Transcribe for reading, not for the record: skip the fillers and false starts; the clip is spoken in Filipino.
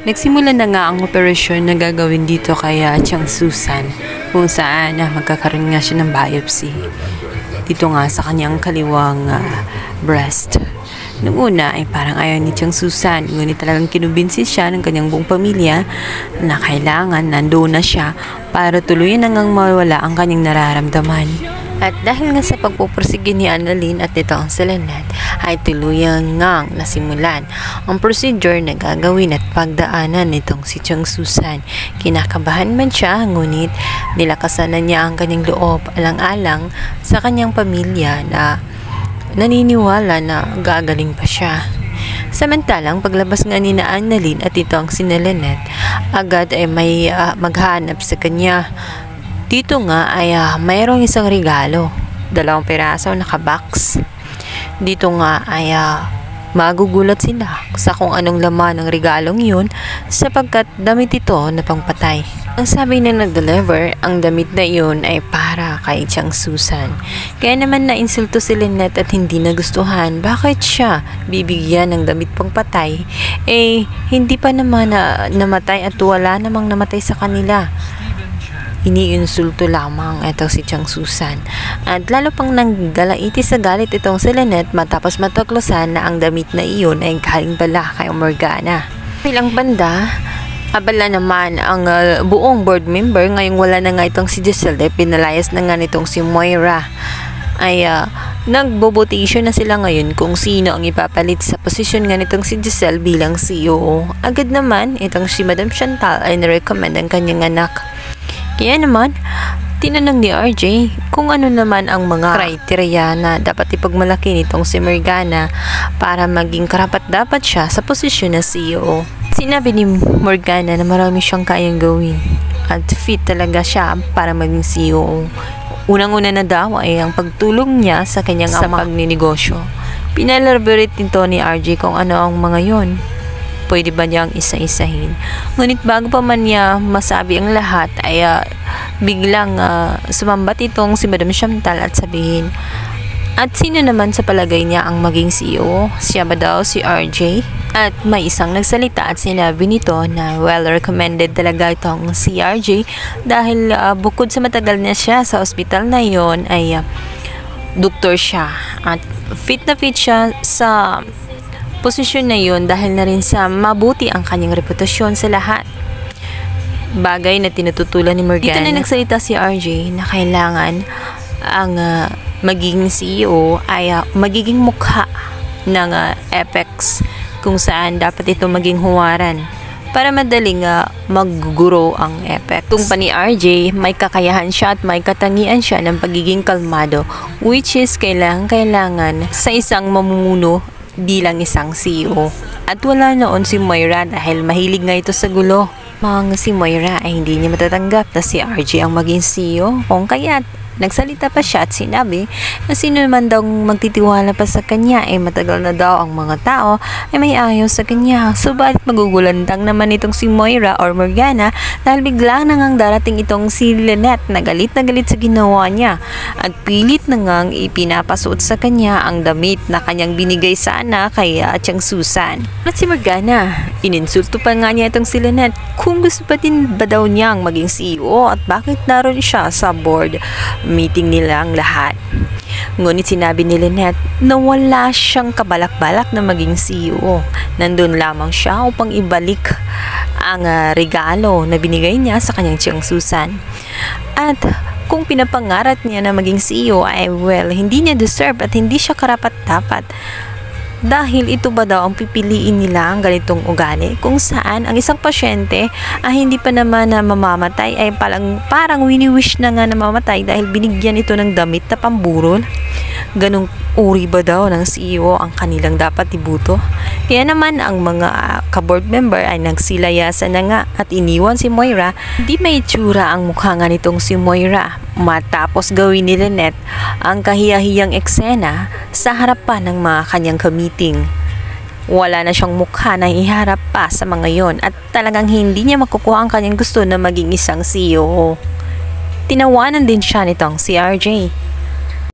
Nagsimula na nga ang operasyon na gagawin dito kay Chang Susan, kung saan magkakaroon nga siya ng biopsy dito nga sa kanyang kaliwang breast. Noong una ay parang ayaw ni Chang Susan, ngunit talagang kinumbinsi siya ng kanyang buong pamilya na kailangan nandoon na siya para tuluyan nang mawala ang kanyang nararamdaman. At dahil nga sa pagpupursige ni Annalyn at nitong si Lynette ay tuluyan ngang nasimulan ang procedure na gagawin at pagdaanan nitong si Chang Susan. Kinakabahan man siya, ngunit nilakasan na niya ang kanyang loob alang-alang sa kanyang pamilya na naniniwala na gagaling pa siya. Samantalang paglabas nga ni Annalyn at ito ang si Lynette, agad ay may maghanap sa kanya. Dito nga ay mayroong isang regalo, 2 piraso nakabox. Dito nga ay magugulat sila sa kung anong laman ng regalong yun, sapagkat damit ito na pangpatay. Ang sabi na nag-deliver, ang damit na yun ay para kay Chang Susan. Kaya naman nainsulto si Lynette at hindi nagustuhan. Bakit siya bibigyan ng damit pangpatay? Hindi pa naman namatay at wala namang namatay sa kanila. Iniinsulto lamang ito si Chang Susan. At lalo pang nanggalaiti sa galit itong si Lynette matapos matuklasan na ang damit na iyon ay galing pala kay Morgana. Bilang banda, abala naman ang buong board member. Ngayong wala na nga itong si Giselle, pinalayas na nga nitong si Moira. Ay nagbobotation na sila ngayon kung sino ang ipapalit sa posisyon nga nitong si Giselle bilang CEO. Agad naman itong si Madam Chantal ay nirecommend ang kanyang anak. Kaya naman, tinanong ni RJ kung ano naman ang mga kriteria na dapat ipagmalaki nitong si Morgana para maging karapat-dapat siya sa posisyon na CEO. Sinabi ni Morgana na marami siyang kayang gawin at fit talaga siya para maging CEO. Unang-una na daw ay ang pagtulong niya sa kanyang ama sa pagninegosyo. Pinalaborate nito ni RJ kung ano ang mga yon. Pwede ba niyang isa-isahin? Ngunit bago pa man niya masabi ang lahat ay biglang sumambat itong si Madam Chantal at sabihin, at sino naman sa palagay niya ang maging CEO? Siya ba daw si RJ? At may isang nagsalita at sinabi nito na well recommended talaga itong si RJ dahil bukod sa matagal na siya sa ospital na yon ay doktor siya at fit na fit siya sa posisyon na yun dahil na rin sa mabuti ang kanyang reputasyon sa lahat. Bagay na tinututulan ni Morgana. Dito na nagsalita si RJ na kailangan ang magiging CEO ay magiging mukha ng Apex, kung saan dapat ito maging huwaran para madaling magguro ang Apex. Kung pa ni RJ, may kakayahan siya at may katangian siya ng pagiging kalmado, which is kailangan sa isang mamumuno, di lang isang CEO. At wala noon si Moira dahil mahilig nga ito sa gulo. Si Moira ay hindi niya matatanggap na si RJ ang maging CEO, kung kaya't nagsalita pa siya at sinabi na sino naman daw magtitiwala pa sa kanya matagal na daw ang mga tao ay may ayaw sa kanya. Subalit magugulandang naman itong si Moira or Morgana dahil biglang nangang darating itong si Lynette na galit sa ginawa niya at pilit nangang ipinapasuot sa kanya ang damit na kanyang binigay sana kay Chang Susan. At si Morgana, ininsulto pa nga niya itong si Lynette kung gusto pa din ba daw niyang maging CEO at bakit naroon siya sa board meeting nila ang lahat. Ngunit sinabi ni Lynette na wala siyang kabalak-balak na maging CEO. Nandun lamang siya upang ibalik ang regalo na binigay niya sa kanyang Chang Susan. At kung pinapangarap niya na maging CEO ay hindi niya deserve at hindi siya karapat-dapat. Dahil ito ba daw ang pipiliin nila ang ganitong ugali kung saan ang isang pasyente ay hindi pa naman na mamamatay ay parang wini-wish na nga na mamamatay dahil binigyan ito ng damit na pamburol. Ganong uri ba daw ng CEO ang kanilang dapat ibuto? Kaya naman ang mga ka-board member ay nagsilayasan na nga at iniwan si Moira. Hindi may itsura ang mukha nga nitong si Moira matapos gawin ni Lynette ang kahiyahiyang eksena sa harapan ng mga kanyang ka-meeting. Wala na siyang mukha na iharap pa sa mga yon at talagang hindi niya makukuha ang kanyang gusto na maging isang CEO. Tinawanan din siya nitong si RJ.